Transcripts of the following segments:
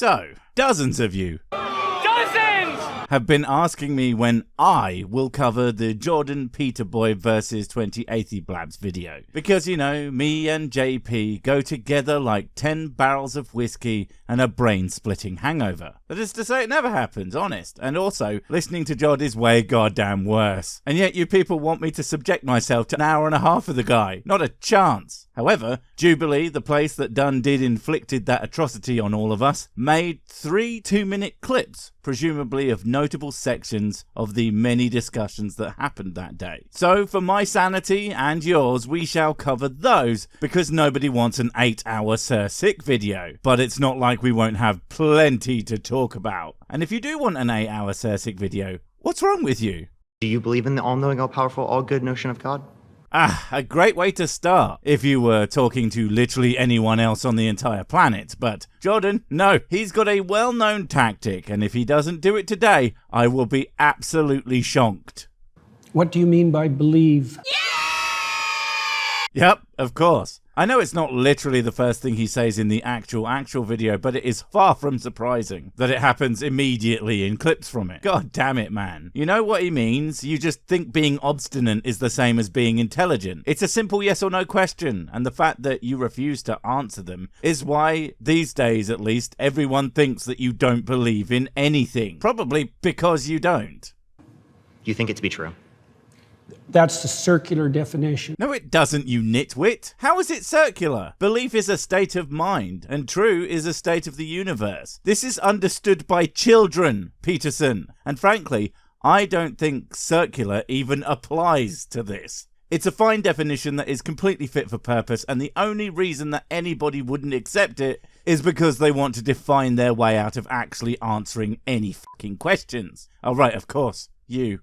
So, dozens of you have been asking me when I will cover the Jordan Peterboy versus 2080 Blabs video. Because, you know, me and JP go together like 10 barrels of whiskey and a brain-splitting hangover. That is to say, it never happens, honest. And also, listening to Jod is way goddamn worse. And yet you people want me to subject myself to an hour and a half of the guy. Not a chance. However, Jubilee, the place that done did inflicted that atrocity on all of us, made 3 2-minute clips, presumably of notable sections of the many discussions that happened that day. So, for my sanity and yours, we shall cover those, because nobody wants an 8-hour Sir Sick video. But it's not like we won't have plenty to talk about. And if you do want an 8-hour Sir Sick video, what's wrong with you? Do you believe in the all-knowing, all-powerful, all-good notion of God? A great way to start, if you were talking to literally anyone else on the entire planet. But Jordan, no, he's got a well-known tactic, and if he doesn't do it today, I will be absolutely shocked. What do you mean by believe? Yep, of course. I know it's not literally the first thing he says in the actual video, but it is far from surprising that it happens immediately in clips from it. God damn it, man. You know what he means? You just think being obstinate is the same as being intelligent. It's a simple yes or no question, and the fact that you refuse to answer them is why, these days at least, everyone thinks that you don't believe in anything. Probably because you don't. You think it to be true? That's the circular definition. No, it doesn't, you nitwit. How is it circular? Belief is a state of mind, and true is a state of the universe. This is understood by children, Peterson. And frankly, I don't think circular even applies to this. It's a fine definition that is completely fit for purpose, and the only reason that anybody wouldn't accept it is because they want to define their way out of actually answering any fucking questions. Oh, right, of course. You.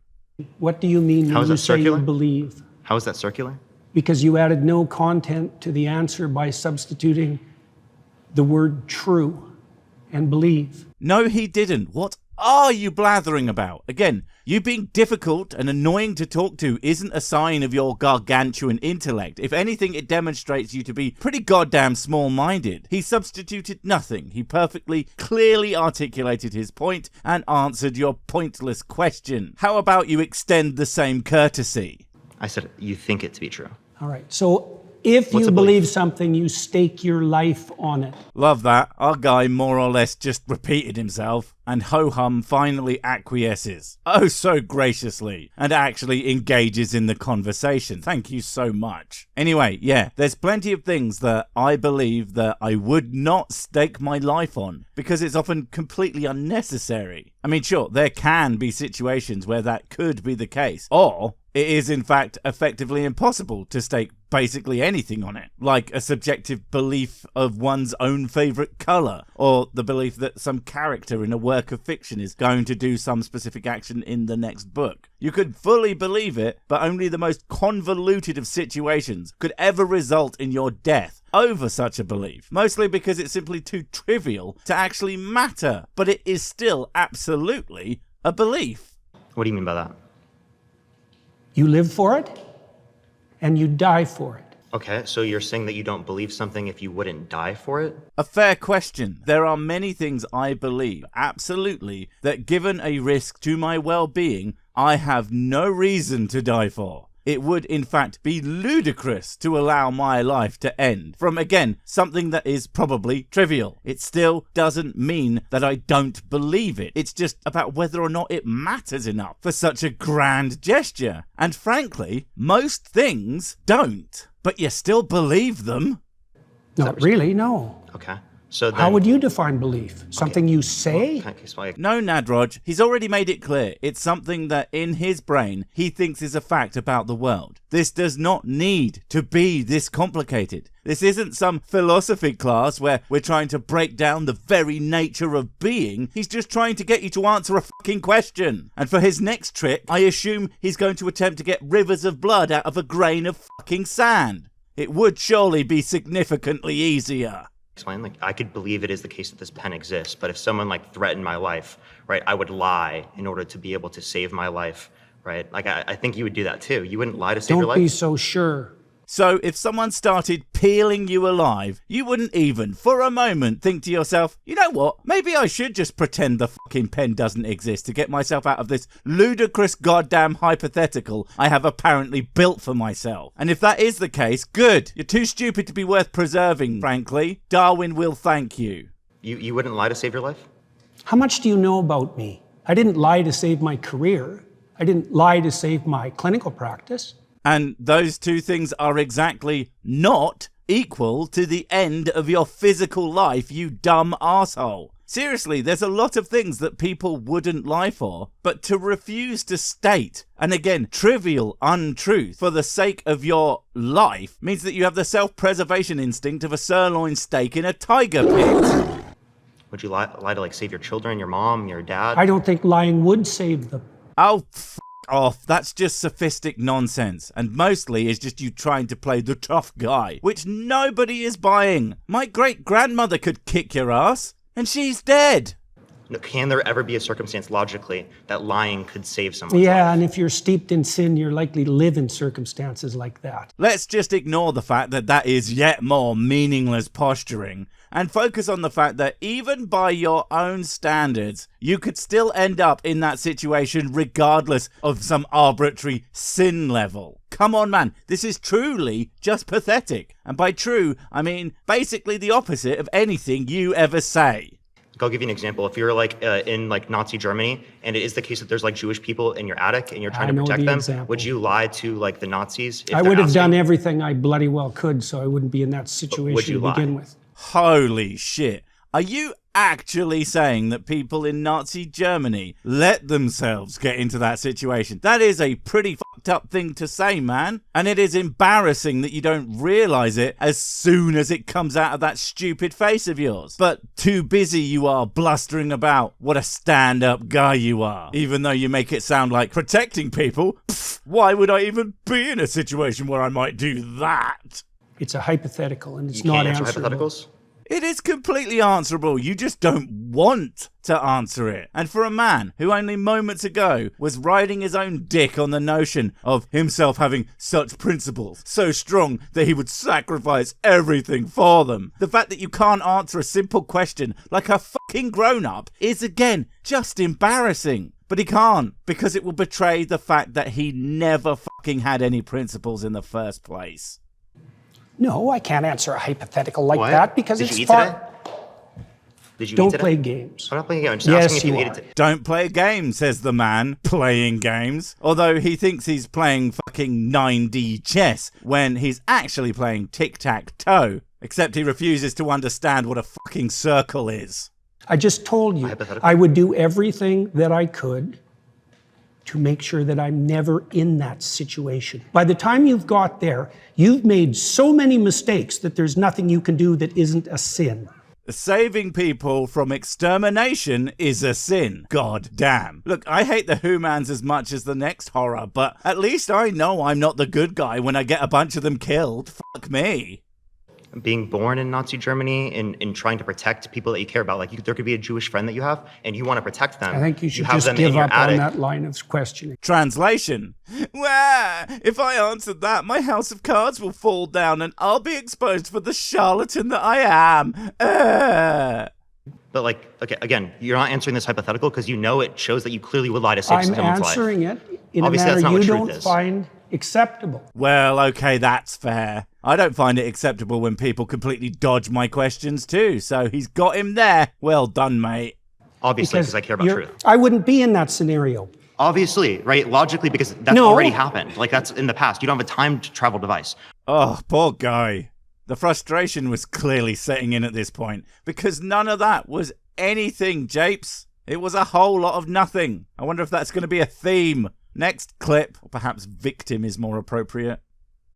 What do you mean when you say you believe? How is that circular? Because you added no content to the answer by substituting the word true and believe. No, he didn't. What are you blathering about? Again, you being difficult and annoying to talk to isn't a sign of your gargantuan intellect. If anything, it demonstrates you to be pretty goddamn small-minded. He substituted nothing. He perfectly, clearly articulated his point and answered your pointless question. How about you extend the same courtesy? I said you think it to be true. All right, so if you believe something, you stake your life on it. Love that. Our guy more or less just repeated himself, and ho-hum finally acquiesces. Oh, so graciously. And actually engages in the conversation. Thank you so much. Anyway, yeah, there's plenty of things that I believe that I would not stake my life on, because it's often completely unnecessary. I mean, sure, there can be situations where that could be the case. Or it is, in fact, effectively impossible to stake basically anything on it, like a subjective belief of one's own favourite colour, or the belief that some character in a work of fiction is going to do some specific action in the next book. You could fully believe it, but only the most convoluted of situations could ever result in your death over such a belief, mostly because it's simply too trivial to actually matter, but it is still absolutely a belief. What do you mean by that? You live for it, and you die for it. Okay, so you're saying that you don't believe something if you wouldn't die for it? A fair question. There are many things I believe, absolutely, that given a risk to my well-being, I have no reason to die for. It would, in fact, be ludicrous to allow my life to end from, again, something that is probably trivial. It still doesn't mean that I don't believe it. It's just about whether or not it matters enough for such a grand gesture. And frankly, most things don't. But you still believe them. Not really, no. Okay. So then, how would you define belief? Something you say? No, Nadroj, he's already made it clear. It's something that in his brain he thinks is a fact about the world. This does not need to be this complicated. This isn't some philosophy class where we're trying to break down the very nature of being. He's just trying to get you to answer a fucking question. And for his next trick, I assume he's going to attempt to get rivers of blood out of a grain of fucking sand. It would surely be significantly easier. Explain, like, I could believe it is the case that this pen exists, but if someone like threatened my life, right, I would lie in order to be able to save my life, right? Like, I think you would do that too. You wouldn't lie to save your life. Don't be so sure. So if someone started peeling you alive, you wouldn't even, for a moment, think to yourself, you know what, maybe I should just pretend the fucking pen doesn't exist to get myself out of this ludicrous goddamn hypothetical I have apparently built for myself. And if that is the case, good. You're too stupid to be worth preserving, frankly. Darwin will thank you. You wouldn't lie to save your life? How much do you know about me? I didn't lie to save my career. I didn't lie to save my clinical practice. And those two things are exactly not equal to the end of your physical life, you dumb arsehole. Seriously, there's a lot of things that people wouldn't lie for, but to refuse to state, and again, trivial untruth for the sake of your life means that you have the self-preservation instinct of a sirloin steak in a tiger pit. Would you lie to like save your children, your mom, your dad? I don't think lying would save them. Oh, f*** off. That's just sophistic nonsense. And mostly is just you trying to play the tough guy, which nobody is buying. My great-grandmother could kick your ass, and she's dead. No, can there ever be a circumstance logically that lying could save someone's Yeah, life? and if you're steeped in sin, you're likely to live in circumstances like that. Let's just ignore the fact that that is yet more meaningless posturing and focus on the fact that even by your own standards, you could still end up in that situation regardless of some arbitrary sin level. Come on, man, this is truly just pathetic. And by true, I mean basically the opposite of anything you ever say. I'll give you an example. If you're like in like Nazi Germany, and it is the case that there's like Jewish people in your attic and you're trying to protect them, example. would you lie to like the Nazis? If I they're would have done asking? everything I bloody well could so I wouldn't be in that would situation you to begin lie? with. Holy shit. Are you actually saying that people in Nazi Germany let themselves get into that situation? That is a pretty fucked up thing to say, man. And it is embarrassing that you don't realize it as soon as it comes out of that stupid face of yours. But too busy you are blustering about what a stand-up guy you are. Even though you make it sound like protecting people. Pfft, why would I even be in a situation where I might do that? It's a hypothetical and it's You not can't answer answerable. hypotheticals? It is completely answerable. You just don't want to answer it. And for a man who only moments ago was riding his own dick on the notion of himself having such principles, so strong that he would sacrifice everything for them, the fact that you can't answer a simple question like a fucking grown-up is, again, just embarrassing. But he can't, because it will betray the fact that he never fucking had any principles in the first place. No, I can't answer a hypothetical like What? that because Did it's you eat far. today? Did you Don't eat today? play games. I'm not playing a game. I'm just Yes, asking if you you ate are. it today. Don't play a game, says the man playing games. Although he thinks he's playing fucking 9D chess when he's actually playing tic-tac-toe. Except he refuses to understand what a fucking circle is. I just told you Hypothetical. I would do everything that I could to make sure that I'm never in that situation. By the time you've got there, you've made so many mistakes that there's nothing you can do that isn't a sin. Saving people from extermination is a sin. God damn. Look, I hate the Who-Mans as much as the next horror, but at least I know I'm not the good guy when I get a bunch of them killed. Fuck me. Being born in Nazi Germany and trying to protect people that you care about, like there could be a Jewish friend that you have and you want to protect them. I think you should have just them in give your up on attic. that line of questioning. Translation. Well, if I answer that, my house of cards will fall down and I'll be exposed for the charlatan that I am. But like, okay, again, you're not answering this hypothetical because you know it shows that you clearly would lie to save I'm someone's life. answering it in Obviously, a that's manner not you what truth don't is. find acceptable. Well, okay, that's fair. I don't find it acceptable when people completely dodge my questions too, so he's got him there. Well done, mate. Obviously, because I care about truth. I wouldn't be in that scenario. Obviously, right? Logically, because that's No. already happened. Like that's in the past. You don't have a time travel device. Oh, poor guy. The frustration was clearly setting in at this point, because none of that was anything, Japes. It was a whole lot of nothing. I wonder if that's going to be a theme. Next clip, or perhaps victim is more appropriate.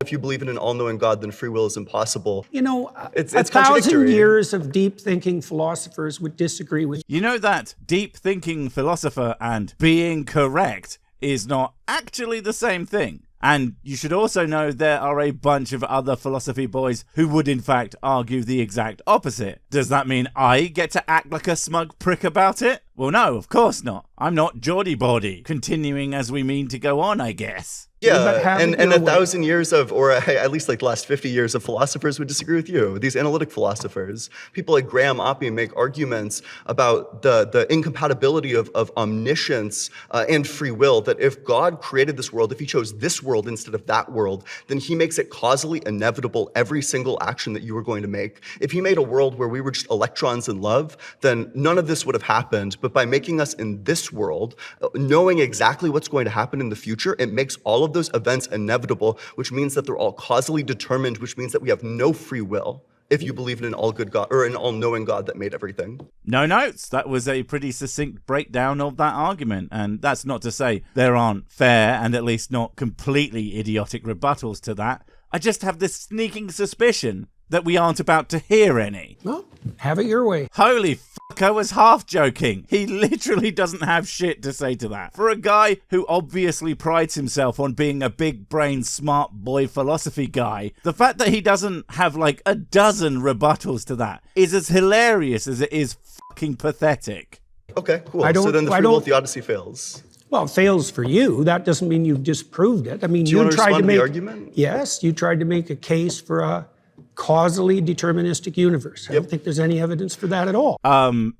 If you believe in an all-knowing God, then free will is impossible. You know, It's 1,000 contradictory. years of deep-thinking philosophers would disagree with you. You know that deep thinking philosopher and being correct is not actually the same thing. And you should also know there are a bunch of other philosophy boys who would in fact argue the exact opposite. Does that mean I get to act like a smug prick about it? Well, no, of course not. I'm not Geordie Body. Continuing as we mean to go on, I guess. But Yeah, have it and your a way. 1,000 years of, or at least like the last 50 years of philosophers would disagree with you. These analytic philosophers, people like Graham Oppie make arguments about the incompatibility of omniscience and free will, that if God created this world, if he chose this world instead of that world, then he makes it causally inevitable every single action that you were going to make. If he made a world where we were just electrons in love, then none of this would have happened. But by making us in this world, knowing exactly what's going to happen in the future, it makes all of those events inevitable, which means that they're all causally determined, which means that we have no free will if you believe in an all-good God, or an all-knowing God that made everything. No notes. That was a pretty succinct breakdown of that argument. And that's not to say there aren't fair and at least not completely idiotic rebuttals to that. I just have this sneaking suspicion that we aren't about to hear any. Well, have it your way. Holy fuck, I was half joking. He literally doesn't have shit to say to that. For a guy who obviously prides himself on being a big brain smart boy philosophy guy, the fact that he doesn't have like a dozen rebuttals to that is as hilarious as it is fucking pathetic. Okay, cool. I don't- So then the I free will don't- theodicy fails. Well, it fails for you. That doesn't mean you've disproved it. I mean, Do you want to tried respond to to make the argument? Yes, you tried to make a case for a causally deterministic universe. I don't think there's any evidence for that at all.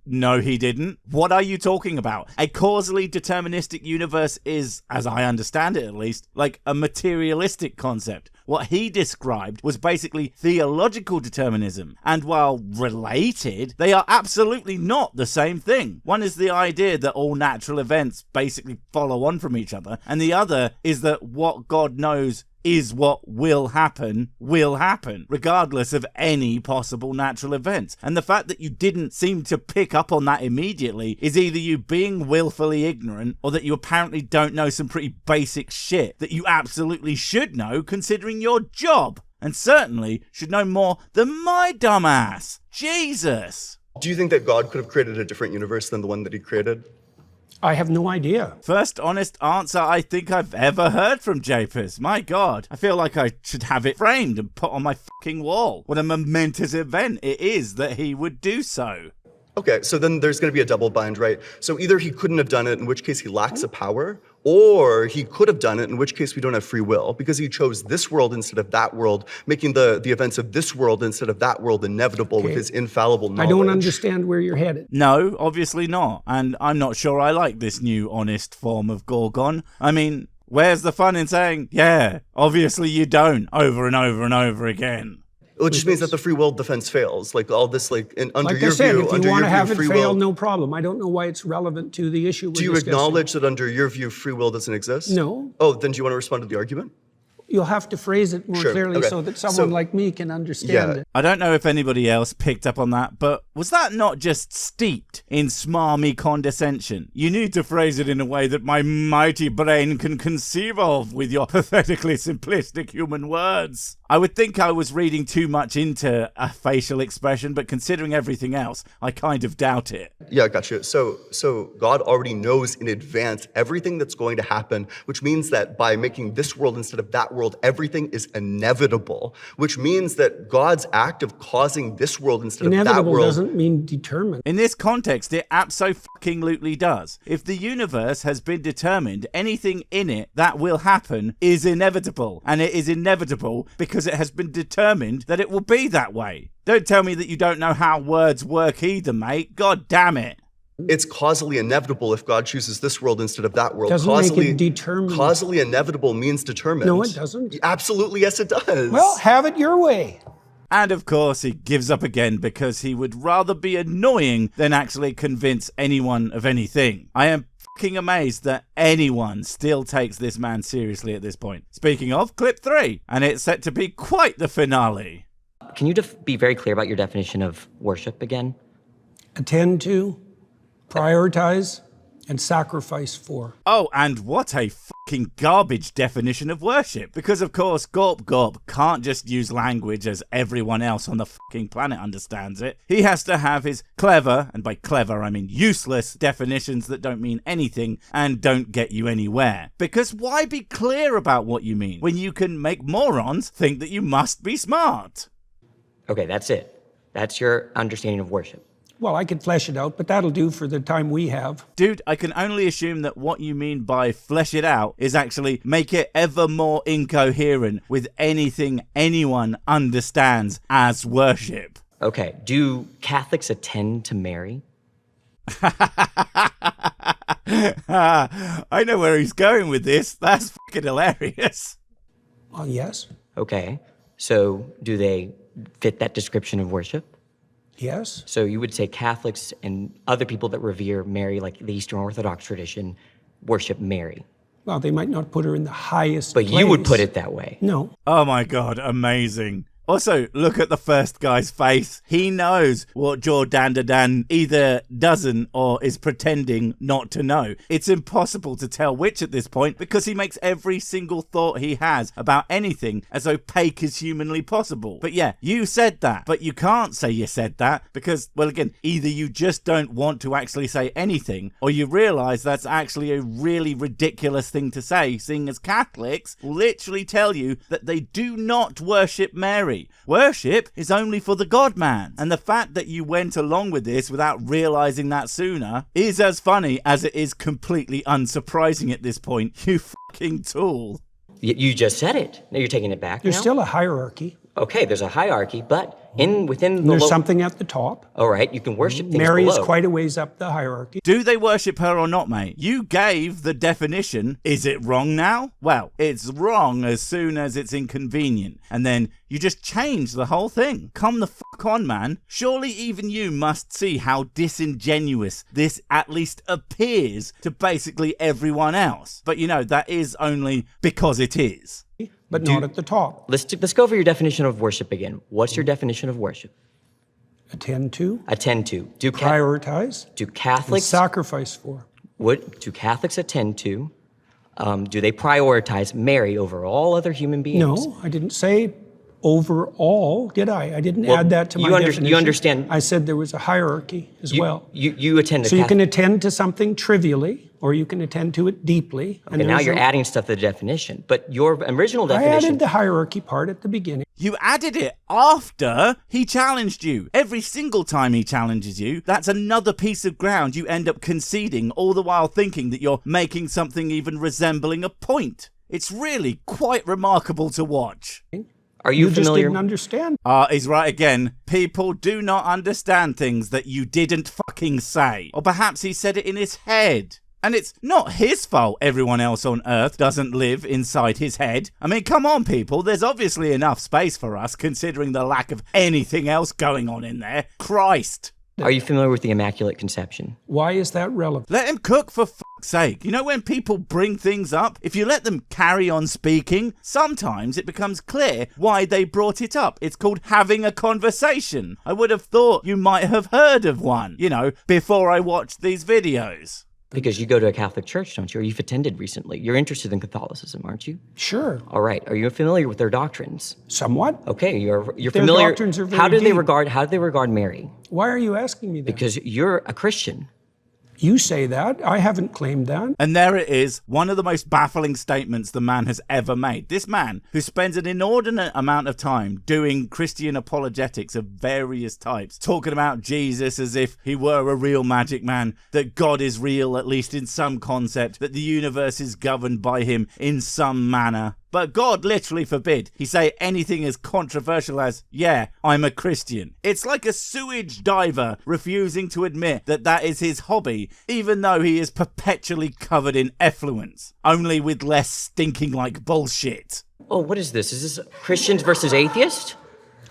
No, he didn't. What are you talking about? A causally deterministic universe is, as I understand it at least, like a materialistic concept. What he described was basically theological determinism. And while related, they are absolutely not the same thing. One is the idea that all natural events basically follow on from each other, and the other is that what God knows is what will happen, regardless of any possible natural events. And the fact that you didn't seem to pick up on that immediately is either you being willfully ignorant, or that you apparently don't know some pretty basic shit that you absolutely should know considering your job. And certainly should know more than my dumbass. Jesus! Do you think that God could have created a different universe than the one that he created? I have no idea. First honest answer I think I've ever heard from Japers. My God, I feel like I should have it framed and put on my fucking wall. What a momentous event it is that he would do so. Okay, so then there's going to be a double bind, right? So either he couldn't have done it, in which case he lacks a power, or he could have done it, in which case we don't have free will, because he chose this world instead of that world, making the events of this world instead of that world inevitable with his infallible knowledge. I don't understand where you're headed. No, obviously not. And I'm not sure I like this new honest form of Gorgon. I mean, where's the fun in saying, yeah, obviously you don't, over and over and over again? Well, it just means that the free will defense fails. Like all this, like under Like your I said, view, if under you want your to have view, it free fail, will. no problem. I don't know why it's relevant to the issue we're Do you discussing. acknowledge that under your view, free will doesn't exist? No. Oh, then do you want to respond to the argument? You'll have to phrase it more Sure, clearly okay. so that someone So- like me can understand Yeah. it. I don't know if anybody else picked up on that, but was that not just steeped in smarmy condescension? You need to phrase it in a way that my mighty brain can conceive of with your pathetically simplistic human words. I would think I was reading too much into a facial expression, but considering everything else, I kind of doubt it. Yeah, gotcha. So God already knows in advance everything that's going to happen, which means that by making this world instead of that world, everything is inevitable, which means that God's act of causing this world instead of that Inevitable world. doesn't mean determined. In this context, it abso-fucking-lutely does. If the universe has been determined, anything in it that will happen is inevitable. And it is inevitable because it has been determined that it will be that way. Don't tell me that you don't know how words work either, mate. God damn it. It's causally inevitable if God chooses this world instead of that world. Doesn't make it determined. Causally inevitable means determined. No, it doesn't. Absolutely, yes, it does. Well, have it your way. And of course, he gives up again because he would rather be annoying than actually convince anyone of anything. I am fucking amazed that anyone still takes this man seriously at this point. Speaking of, clip 3, and it's set to be quite the finale. Can you be very clear about your definition of worship again? Attend to, prioritize, and sacrifice for. Oh, and what a fucking garbage definition of worship. Because, of course, Gorp Gorp can't just use language as everyone else on the fucking planet understands it. He has to have his clever, and by clever I mean useless, definitions that don't mean anything and don't get you anywhere. Because why be clear about what you mean when you can make morons think that you must be smart? Okay, that's it. That's your understanding of worship. Well, I could flesh it out, but that'll do for the time we have. Dude, I can only assume that what you mean by flesh it out is actually make it ever more incoherent with anything anyone understands as worship. Okay, do Catholics attend to Mary? I know where he's going with this. That's fucking hilarious. Well, yes. Okay, so do they fit that description of worship? Yes. So you would say Catholics and other people that revere Mary, like the Eastern Orthodox tradition, worship Mary. Well, they might not put her in the highest But place. you would put it that way. No. Oh my god, amazing. Also, look at the first guy's face. He knows what Jordandadan either doesn't or is pretending not to know. It's impossible to tell which at this point because he makes every single thought he has about anything as opaque as humanly possible. But yeah, you said that, but you can't say you said that because, well, again, either you just don't want to actually say anything or you realize that's actually a really ridiculous thing to say, seeing as Catholics will literally tell you that they do not worship Mary. Worship is only for the God-man. And the fact that you went along with this without realizing that sooner is as funny as it is completely unsurprising at this point. You fucking tool. You just said it. Now you're taking it back There's now? still a hierarchy. Okay, there's a hierarchy, but within the... There's something at the top. All right, you can worship things Mary below. is quite a ways up the hierarchy. Do they worship her or not, mate? You gave the definition. Is it wrong now? Well, it's wrong as soon as it's inconvenient. And then you just change the whole thing. Come the fuck on, man. Surely even you must see how disingenuous this at least appears to basically everyone else. But you know, that is only because it is. But not at the top. Let's go over your definition of worship again. What's your definition of worship? Attend to, Attend to. Do prioritize, and Catholics sacrifice for. what do Catholics attend to? Do they prioritize Mary over all other human beings? No, I didn't say overall, did I? I didn't add that to my definition. You understand. I said there was a hierarchy as well. You attend to So you can attend to something trivially, or you can attend to it deeply. And now you're adding stuff to the definition. But your original I definition... added the hierarchy part at the beginning. You added it after he challenged you. Every single time he challenges you, that's another piece of ground you end up conceding, all the while thinking that you're making something even resembling a point. It's really quite remarkable to watch. Are you just familiar... didn't understand. He's right again. People do not understand things that you didn't fucking say. Or perhaps he said it in his head. And it's not his fault everyone else on Earth doesn't live inside his head. I mean, come on, people. There's obviously enough space for us, considering the lack of anything else going on in there. Christ. Are you familiar with the Immaculate Conception? Why is that relevant? Let him cook, for fuck's sake. You know when people bring things up, if you let them carry on speaking, sometimes it becomes clear why they brought it up. It's called having a conversation. I would have thought you might have heard of one, you know, before I watched these videos. Because you go to a Catholic church, don't you? Or you've attended recently. You're interested in Catholicism, aren't you? Sure, All right. Are you familiar with their doctrines? somewhat. Okay, you're Their familiar. doctrines are very how do they deep. regard Mary? Why are you asking me that? Because you're a Christian. You say that. I haven't claimed that. And there it is, one of the most baffling statements the man has ever made. This man, who spends an inordinate amount of time doing Christian apologetics of various types, talking about Jesus as if he were a real magic man, that God is real, at least in some concept, that the universe is governed by him in some manner. But God literally forbid he say anything as controversial as, yeah, I'm a Christian. It's like a sewage diver refusing to admit that that is his hobby, even though he is perpetually covered in effluence, only with less stinking like bullshit. Oh, what is this? Is this Christians versus atheists?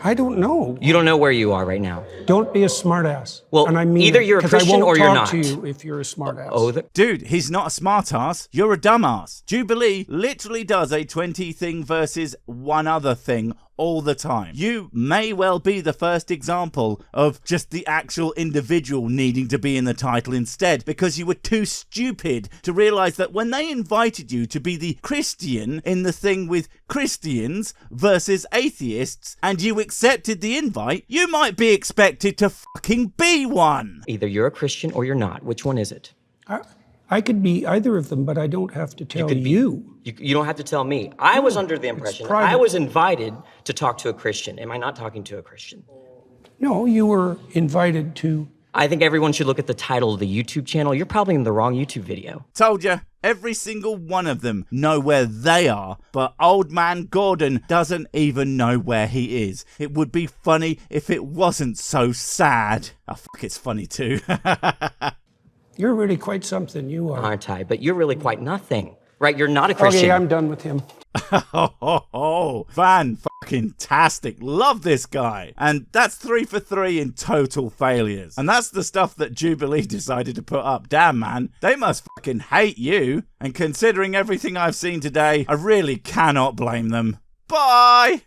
I don't know. You don't know where you are right now. Don't be a smartass. Well, and I mean either it, you're a 'cause I Christian won't or you're talk not. to you if you're a smartass. Oh, Dude, he's not a smartass. You're a dumbass. Jubilee literally does a 20 thing versus one other thing all the time. You may well be the first example of just the actual individual needing to be in the title instead, because you were too stupid to realize that when they invited you to be the Christian in the thing with Christians versus atheists, and you accepted the invite, you might be expected to fucking be one. either you're a Christian or you're not. Which one is it? I could be either of them, but I don't have to tell could be- you. You don't have to tell me. I was under the impression private. I was invited to talk to a Christian. Am I not talking to a Christian? No, you were invited to I think everyone should look at the title of the YouTube channel. You're probably in the wrong YouTube video. Told ya, every single one of them know where they are, but old man Gordon doesn't even know where he is. It would be funny if it wasn't so sad. Oh fuck, it's funny too. You're really quite something, you are. Aren't I? But you're really quite nothing. Right? You're not a Christian. Okay, I'm done with him. Fan-fucking-tastic. Love this guy. And that's 3 for 3 in total failures. And that's the stuff that Jubilee decided to put up. Damn, man. They must fucking hate you. And considering everything I've seen today, I really cannot blame them. Bye!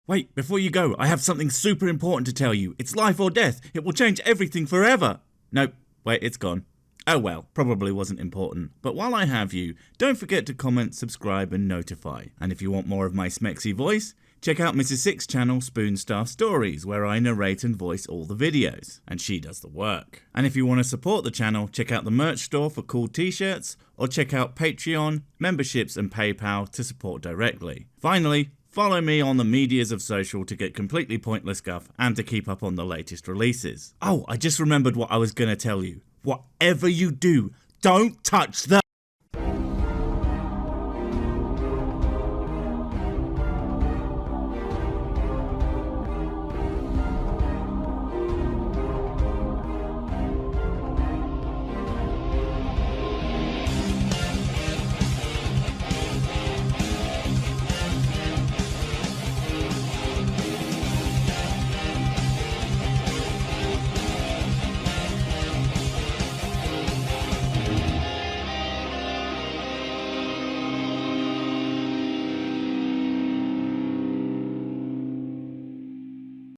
Wait, before you go, I have something super important to tell you. It's life or death. It will change everything forever. Nope. Wait, it's gone. Oh well, probably wasn't important. But while I have you, don't forget to comment, subscribe and notify. And if you want more of my smexy voice, check out Mrs. Six's channel Spoonstaff Stories, where I narrate and voice all the videos, and she does the work. And if you want to support the channel, check out the merch store for cool t-shirts, or check out Patreon, memberships and PayPal to support directly. Finally, follow me on the medias of social to get completely pointless guff and to keep up on the latest releases. Oh, I just remembered what I was going to tell you. Whatever you do, don't touch the